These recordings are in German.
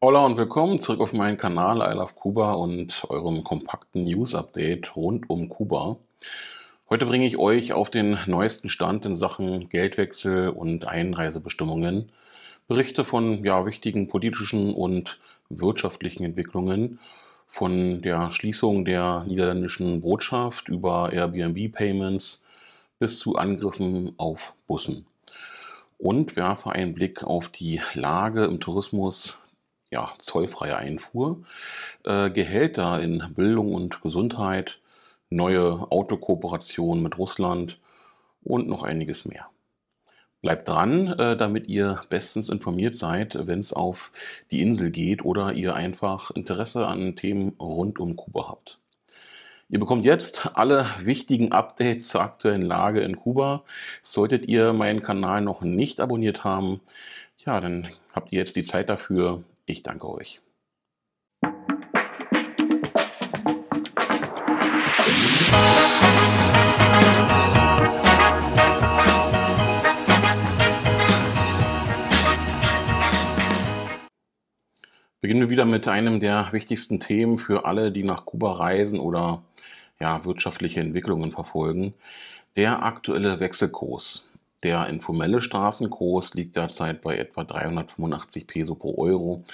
Hola und willkommen zurück auf meinen Kanal I Love Kuba und eurem kompakten News-Update rund um Kuba. Heute bringe ich euch auf den neuesten Stand in Sachen Geldwechsel und Einreisebestimmungen, Berichte von wichtigen politischen und wirtschaftlichen Entwicklungen, von der Schließung der niederländischen Botschaft über Airbnb-Payments bis zu Angriffen auf Bussen und werfe einen Blick auf die Lage im Tourismus, zollfreie Einfuhr, Gehälter in Bildung und Gesundheit, neue Autokooperationen mit Russland und noch einiges mehr. Bleibt dran, damit ihr bestens informiert seid, wenn es auf die Insel geht oder ihr einfach Interesse an Themen rund um Kuba habt. Ihr bekommt jetzt alle wichtigen Updates zur aktuellen Lage in Kuba. Solltet ihr meinen Kanal noch nicht abonniert haben, ja, dann habt ihr jetzt die Zeit dafür. Ich danke euch. Beginnen wir wieder mit einem der wichtigsten Themen für alle, die nach Kuba reisen oder wirtschaftliche Entwicklungen verfolgen. Der aktuelle Wechselkurs. Der informelle Straßenkurs liegt derzeit bei etwa 385 Peso pro Euro.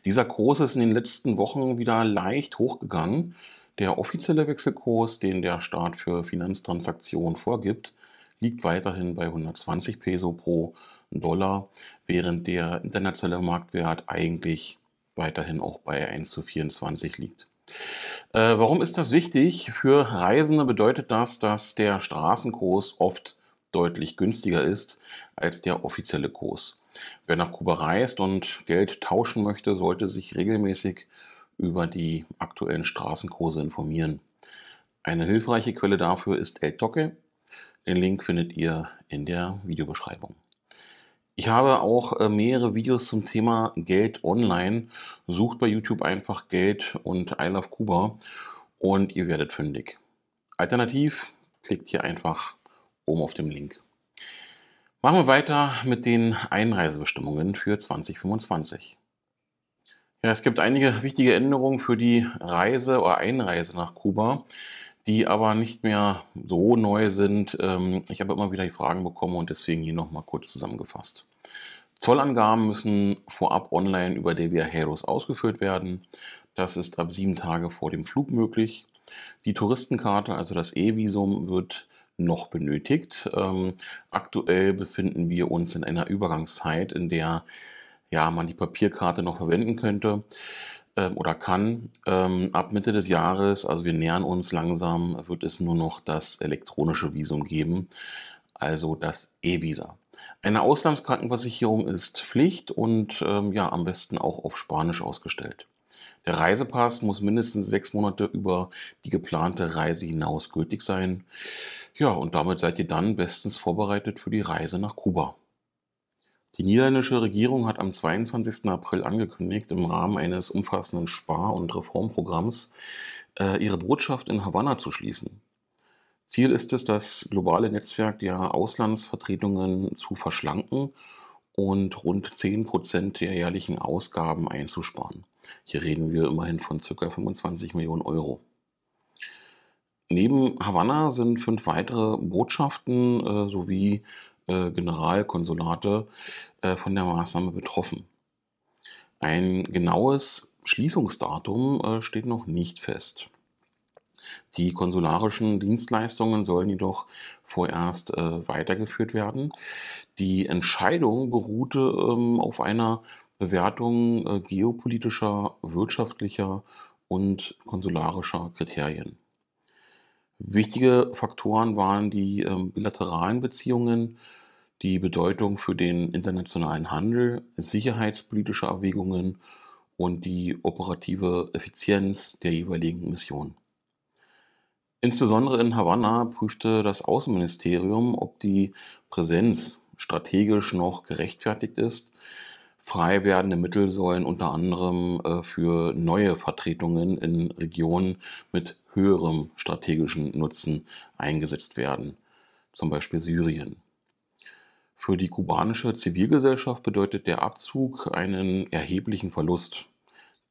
Dieser Kurs ist in den letzten Wochen wieder leicht hochgegangen. Der offizielle Wechselkurs, den der Staat für Finanztransaktionen vorgibt, liegt weiterhin bei 120 Peso pro Dollar, während der internationale Marktwert eigentlich weiterhin auch bei 1:24 liegt. Warum ist das wichtig? Für Reisende bedeutet das, dass der Straßenkurs oft deutlich günstiger ist als der offizielle Kurs. Wer nach Kuba reist und Geld tauschen möchte, sollte sich regelmäßig über die aktuellen Straßenkurse informieren. Eine hilfreiche Quelle dafür ist El Toque. Den Link findet ihr in der Videobeschreibung. Ich habe auch mehrere Videos zum Thema Geld online. Sucht bei YouTube einfach Geld und I Love Kuba und ihr werdet fündig. Alternativ klickt hier einfach oben auf dem Link. Machen wir weiter mit den Einreisebestimmungen für 2025. Ja, es gibt einige wichtige Änderungen für die Reise oder Einreise nach Kuba, die aber nicht mehr so neu sind. Ich habe immer wieder die Fragen bekommen und deswegen hier nochmal kurz zusammengefasst. Zollangaben müssen vorab online über der Viajeros ausgeführt werden. Das ist ab 7 Tage vor dem Flug möglich. Die Touristenkarte, also das E-Visum, wird noch benötigt. Aktuell befinden wir uns in einer Übergangszeit, in der man die Papierkarte noch verwenden könnte oder kann. Ab Mitte des Jahres, also wir nähern uns langsam, wird es nur noch das elektronische Visum geben, also das E-Visa. Eine Auslandskrankenversicherung ist Pflicht und am besten auch auf Spanisch ausgestellt. Der Reisepass muss mindestens 6 Monate über die geplante Reise hinaus gültig sein. Ja, und damit seid ihr dann bestens vorbereitet für die Reise nach Kuba. Die niederländische Regierung hat am 22. April angekündigt, im Rahmen eines umfassenden Spar- und Reformprogramms ihre Botschaft in Havanna zu schließen. Ziel ist es, das globale Netzwerk der Auslandsvertretungen zu verschlanken und rund 10% der jährlichen Ausgaben einzusparen. Hier reden wir immerhin von ca. 25 Millionen Euro. Neben Havanna sind 5 weitere Botschaften sowie Generalkonsulate von der Maßnahme betroffen. Ein genaues Schließungsdatum steht noch nicht fest. Die konsularischen Dienstleistungen sollen jedoch vorerst weitergeführt werden. Die Entscheidung beruhte auf einer Bewertung geopolitischer, wirtschaftlicher und konsularischer Kriterien. Wichtige Faktoren waren die bilateralen Beziehungen, die Bedeutung für den internationalen Handel, sicherheitspolitische Erwägungen und die operative Effizienz der jeweiligen Mission. Insbesondere in Havanna prüfte das Außenministerium, ob die Präsenz strategisch noch gerechtfertigt ist. Frei werdende Mittel sollen unter anderem für neue Vertretungen in Regionen mit höherem strategischen Nutzen eingesetzt werden, zum Beispiel Syrien. Für die kubanische Zivilgesellschaft bedeutet der Abzug einen erheblichen Verlust.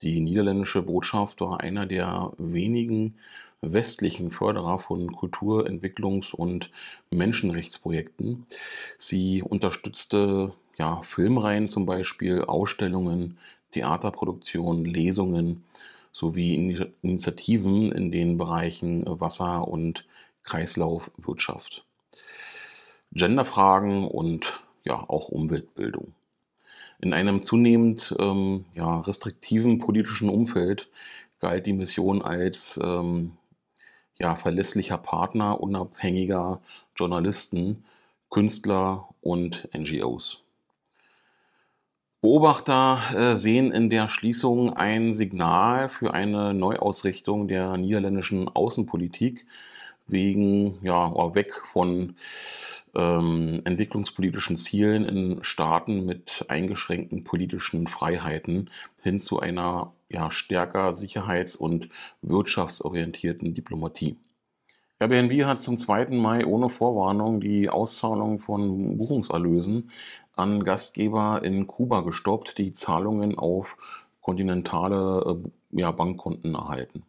Die niederländische Botschaft war einer der wenigen westlichen Förderer von Kultur-, Entwicklungs- und Menschenrechtsprojekten. Sie unterstützte ja, Filmreihen zum Beispiel, Ausstellungen, Theaterproduktionen, Lesungen sowie Initiativen in den Bereichen Wasser- und Kreislaufwirtschaft, Genderfragen und ja, auch Umweltbildung. In einem zunehmend ja, restriktiven politischen Umfeld galt die Mission als ja, verlässlicher Partner unabhängiger Journalisten, Künstler und NGOs. Beobachter sehen in der Schließung ein Signal für eine Neuausrichtung der niederländischen Außenpolitik wegen, ja, weg von entwicklungspolitischen Zielen in Staaten mit eingeschränkten politischen Freiheiten hin zu einer ja, stärker sicherheits- und wirtschaftsorientierten Diplomatie. Airbnb hat zum 2. Mai ohne Vorwarnung die Auszahlung von Buchungserlösen an Gastgeber in Kuba gestoppt, die Zahlungen auf kontinentale ja, Bankkonten erhalten.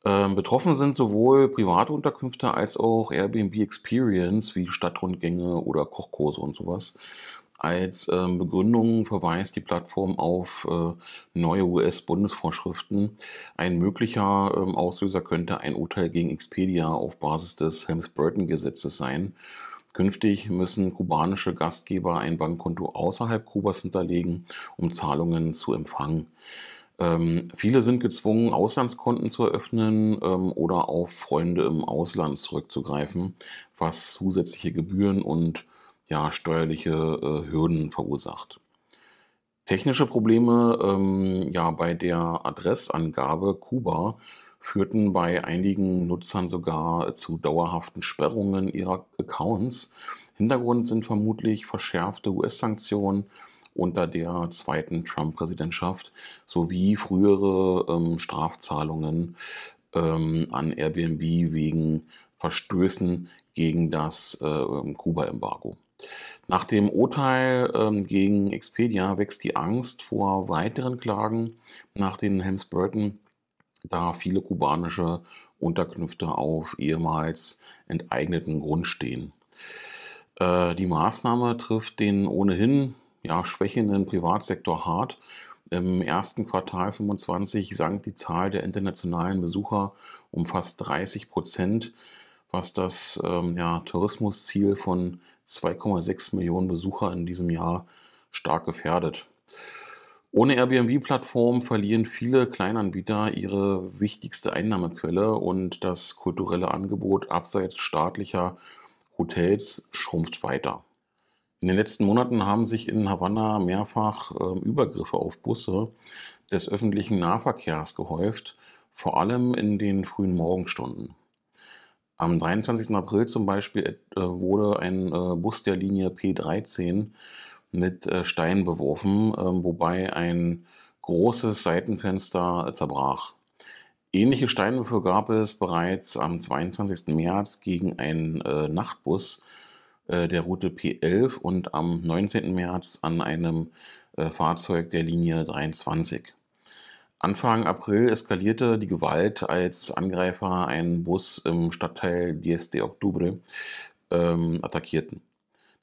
Betroffen sind sowohl private Unterkünfte als auch Airbnb Experience wie Stadtrundgänge oder Kochkurse und sowas. Als Begründung verweist die Plattform auf neue US-Bundesvorschriften. Ein möglicher Auslöser könnte ein Urteil gegen Expedia auf Basis des Helms-Burton-Gesetzes sein. Künftig müssen kubanische Gastgeber ein Bankkonto außerhalb Kubas hinterlegen, um Zahlungen zu empfangen. Viele sind gezwungen, Auslandskonten zu eröffnen oder auf Freunde im Ausland zurückzugreifen, was zusätzliche Gebühren und ja, steuerliche Hürden verursacht. Technische Probleme ja, bei der Adressangabe Kuba führten bei einigen Nutzern sogar zu dauerhaften Sperrungen ihrer Accounts. Hintergrund sind vermutlich verschärfte US-Sanktionen unter der zweiten Trump-Präsidentschaft sowie frühere Strafzahlungen an Airbnb wegen Verstößen gegen das Kuba-Embargo. Nach dem Urteil gegen Expedia wächst die Angst vor weiteren Klagen nach den Helms-Burton, da viele kubanische Unterkünfte auf ehemals enteigneten Grund stehen. Die Maßnahme trifft den ohnehin ja, schwächenden Privatsektor hart. Im ersten Quartal 25 sank die Zahl der internationalen Besucher um fast 30%, was das ja, Tourismusziel von 2,6 Millionen Besucher in diesem Jahr stark gefährdet. Ohne Airbnb-Plattform verlieren viele Kleinanbieter ihre wichtigste Einnahmequelle und das kulturelle Angebot abseits staatlicher Hotels schrumpft weiter. In den letzten Monaten haben sich in Havanna mehrfach Übergriffe auf Busse des öffentlichen Nahverkehrs gehäuft, vor allem in den frühen Morgenstunden. Am 23. April zum Beispiel wurde ein Bus der Linie P13 mit Steinen beworfen, wobei ein großes Seitenfenster zerbrach. Ähnliche Steinwürfe gab es bereits am 22. März gegen einen Nachtbus der Route P11 und am 19. März an einem Fahrzeug der Linie 23. Anfang April eskalierte die Gewalt, als Angreifer einen Bus im Stadtteil 10 de Octubre attackierten.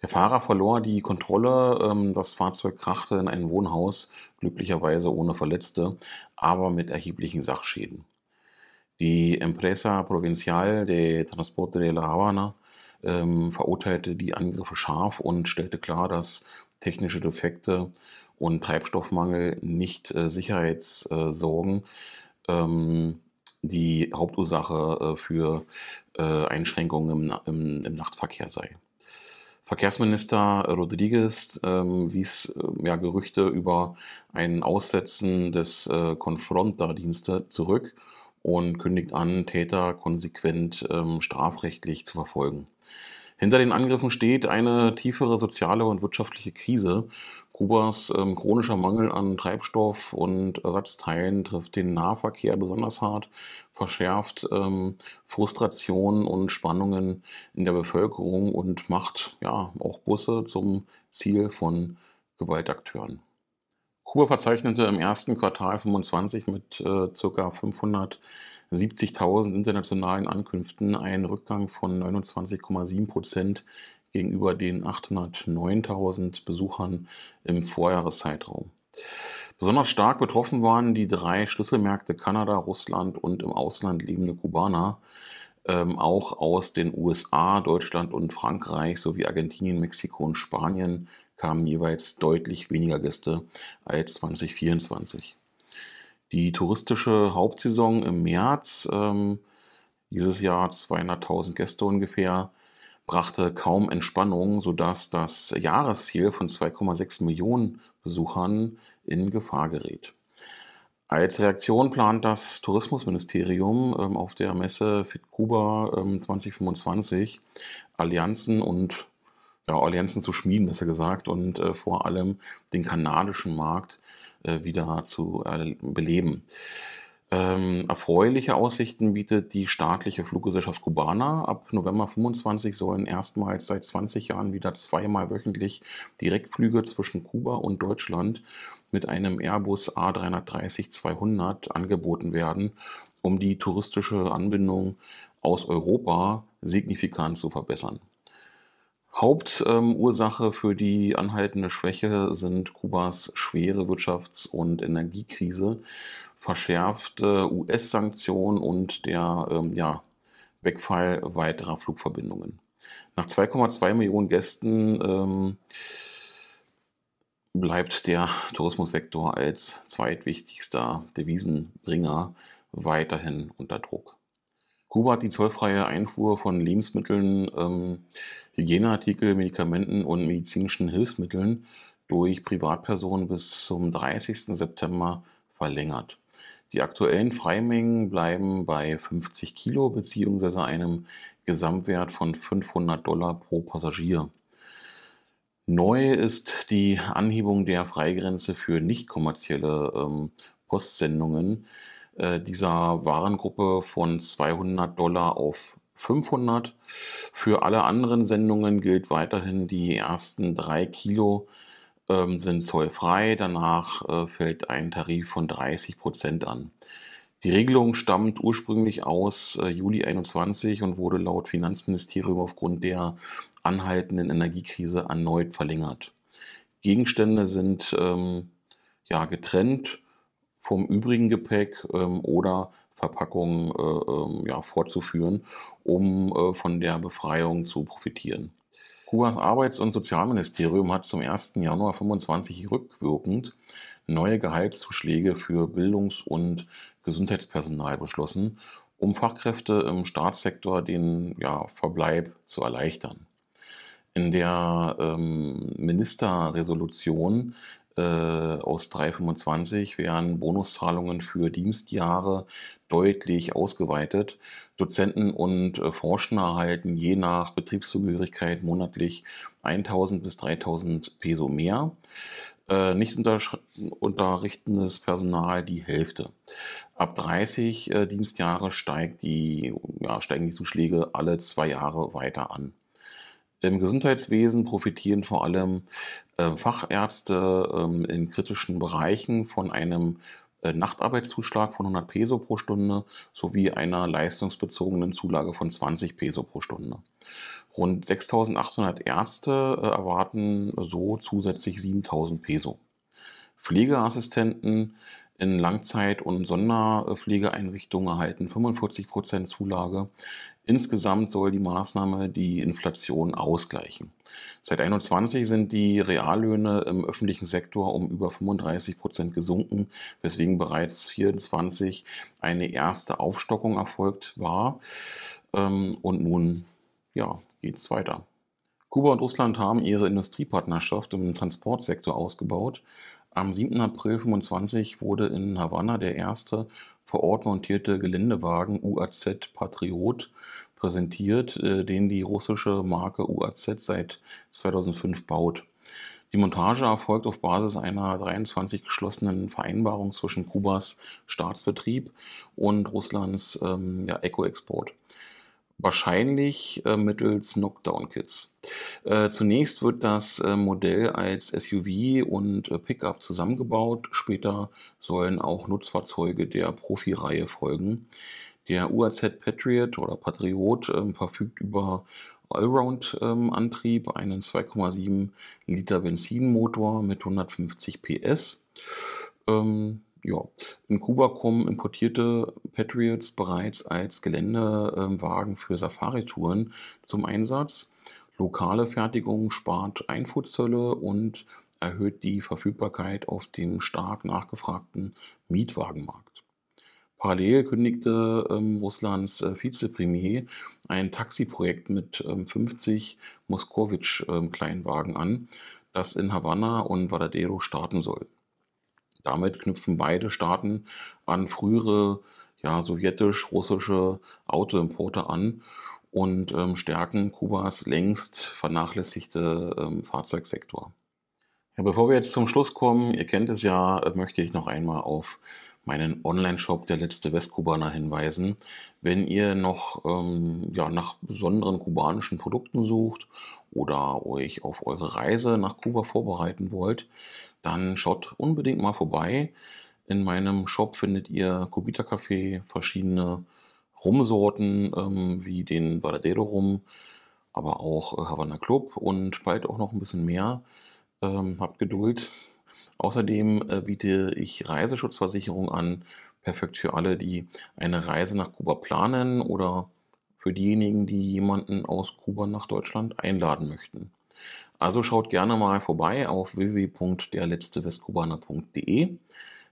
Der Fahrer verlor die Kontrolle, das Fahrzeug krachte in ein Wohnhaus, glücklicherweise ohne Verletzte, aber mit erheblichen Sachschäden. Die Empresa Provincial de Transporte de la Habana verurteilte die Angriffe scharf und stellte klar, dass technische Defekte und Treibstoffmangel nicht Sicherheitssorgen die Hauptursache für Einschränkungen im Nachtverkehr sei. Verkehrsminister Rodriguez wies ja, Gerüchte über ein Aussetzen des Confronta-Dienste zurück und kündigt an, Täter konsequent strafrechtlich zu verfolgen. Hinter den Angriffen steht eine tiefere soziale und wirtschaftliche Krise. Kubas chronischer Mangel an Treibstoff und Ersatzteilen trifft den Nahverkehr besonders hart, verschärft Frustrationen und Spannungen in der Bevölkerung und macht ja auch Busse zum Ziel von Gewaltakteuren. Kuba verzeichnete im ersten Quartal 25 mit ca. 570.000 internationalen Ankünften einen Rückgang von 29,7% gegenüber den 809.000 Besuchern im Vorjahreszeitraum. Besonders stark betroffen waren die drei Schlüsselmärkte Kanada, Russland und im Ausland lebende Kubaner, auch aus den USA, Deutschland und Frankreich sowie Argentinien, Mexiko und Spanien kamen jeweils deutlich weniger Gäste als 2024. Die touristische Hauptsaison im März, dieses Jahr 200.000 Gäste ungefähr, brachte kaum Entspannung, sodass das Jahresziel von 2,6 Millionen Besuchern in Gefahr gerät. Als Reaktion plant das Tourismusministerium auf der Messe Fit Kuba 2025 Allianzen und Allianzen zu schmieden, besser gesagt, und vor allem den kanadischen Markt wieder zu beleben. Erfreuliche Aussichten bietet die staatliche Fluggesellschaft Cubana. Ab November 25 sollen erstmals seit 20 Jahren wieder zweimal wöchentlich Direktflüge zwischen Kuba und Deutschland mit einem Airbus A330-200 angeboten werden, um die touristische Anbindung aus Europa signifikant zu verbessern. Hauptursache für die anhaltende Schwäche sind Kubas schwere Wirtschafts- und Energiekrise, verschärfte US-Sanktionen und der Wegfall weiterer Flugverbindungen. Nach 2,2 Millionen Gästen bleibt der Tourismussektor als zweitwichtigster Devisenbringer weiterhin unter Druck. Kuba hat die zollfreie Einfuhr von Lebensmitteln, Hygieneartikel, Medikamenten und medizinischen Hilfsmitteln durch Privatpersonen bis zum 30. September verlängert. Die aktuellen Freimengen bleiben bei 50 Kilo bzw. einem Gesamtwert von $500 pro Passagier. Neu ist die Anhebung der Freigrenze für nicht kommerzielle Postsendungen dieser Warengruppe von $200 auf 500. Für alle anderen Sendungen gilt weiterhin, die ersten 3 Kilo sind zollfrei, danach fällt ein Tarif von 30% an. Die Regelung stammt ursprünglich aus Juli 21 und wurde laut Finanzministerium aufgrund der anhaltenden Energiekrise erneut verlängert. Gegenstände sind getrennt vom übrigen Gepäck oder Verpackungen fortzuführen, um von der Befreiung zu profitieren. Kubas Arbeits- und Sozialministerium hat zum 1. Januar 25 rückwirkend neue Gehaltszuschläge für Bildungs- und Gesundheitspersonal beschlossen, um Fachkräfte im Staatssektor den Verbleib zu erleichtern. In der Ministerresolution aus 325 werden Bonuszahlungen für Dienstjahre deutlich ausgeweitet. Dozenten und Forscher erhalten je nach Betriebszugehörigkeit monatlich 1.000 bis 3.000 Peso mehr. Nicht unterrichtendes Personal die Hälfte. Ab 30 Dienstjahre steigen die Zuschläge alle 2 Jahre weiter an. Im Gesundheitswesen profitieren vor allem Fachärzte in kritischen Bereichen von einem Nachtarbeitszuschlag von 100 Peso pro Stunde sowie einer leistungsbezogenen Zulage von 20 Peso pro Stunde. Rund 6.800 Ärzte erwarten so zusätzlich 7.000 Peso. Pflegeassistenten in Langzeit- und Sonderpflegeeinrichtungen erhalten 45% Zulage. Insgesamt soll die Maßnahme die Inflation ausgleichen. Seit 2021 sind die Reallöhne im öffentlichen Sektor um über 35% gesunken, weswegen bereits 2024 eine erste Aufstockung erfolgt war. Und nun geht es weiter. Kuba und Russland haben ihre Industriepartnerschaft im Transportsektor ausgebaut. Am 7. April 2025 wurde in Havanna der erste vor Ort montierte Geländewagen UAZ Patriot präsentiert, den die russische Marke UAZ seit 2005 baut. Die Montage erfolgt auf Basis einer 23 geschlossenen Vereinbarung zwischen Kubas Staatsbetrieb und Russlands Eco-Export. Wahrscheinlich mittels Knockdown-Kits. Zunächst wird das Modell als SUV und Pickup zusammengebaut. Später sollen auch Nutzfahrzeuge der Profi-Reihe folgen. Der UAZ Patriot oder Patriot verfügt über Allround-Antrieb, einen 2,7 Liter Benzinmotor mit 150 PS. Ja, in Kuba kommen importierte Patriots bereits als Geländewagen für Safaritouren zum Einsatz. Lokale Fertigung spart Einfuhrzölle und erhöht die Verfügbarkeit auf dem stark nachgefragten Mietwagenmarkt. Parallel kündigte Russlands Vizepremier ein Taxiprojekt mit 50 Moskowitsch-Kleinwagen an, das in Havanna und Varadero starten soll. Damit knüpfen beide Staaten an frühere, ja, sowjetisch-russische Autoimporte an und stärken Kubas längst vernachlässigte Fahrzeugsektor. Ja, bevor wir jetzt zum Schluss kommen, ihr kennt es ja, möchte ich noch einmal auf meinen Online-Shop Der letzte Westkubaner hinweisen. Wenn ihr noch ja, nach besonderen kubanischen Produkten sucht oder euch auf eure Reise nach Kuba vorbereiten wollt, dann schaut unbedingt mal vorbei. In meinem Shop findet ihr Cubita-Kaffee, verschiedene Rumsorten wie den Varadero Rum, aber auch Havana Club und bald auch noch ein bisschen mehr. Habt Geduld. Außerdem biete ich Reiseschutzversicherung an, perfekt für alle, die eine Reise nach Kuba planen oder für diejenigen, die jemanden aus Kuba nach Deutschland einladen möchten. Also schaut gerne mal vorbei auf www.derletztewestkubaner.de.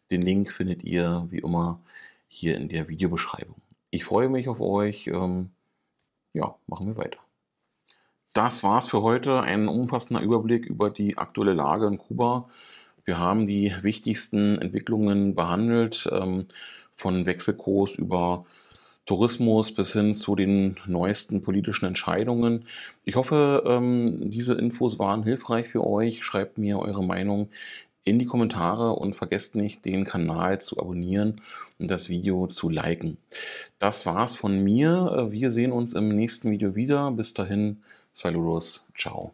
Den Link findet ihr wie immer hier in der Videobeschreibung. Ich freue mich auf euch. Ja, machen wir weiter. Das war's für heute. Ein umfassender Überblick über die aktuelle Lage in Kuba. Wir haben die wichtigsten Entwicklungen behandelt, von Wechselkurs über Tourismus bis hin zu den neuesten politischen Entscheidungen. Ich hoffe, diese Infos waren hilfreich für euch. Schreibt mir eure Meinung in die Kommentare und vergesst nicht, den Kanal zu abonnieren und das Video zu liken. Das war's von mir. Wir sehen uns im nächsten Video wieder. Bis dahin, saludos, ciao.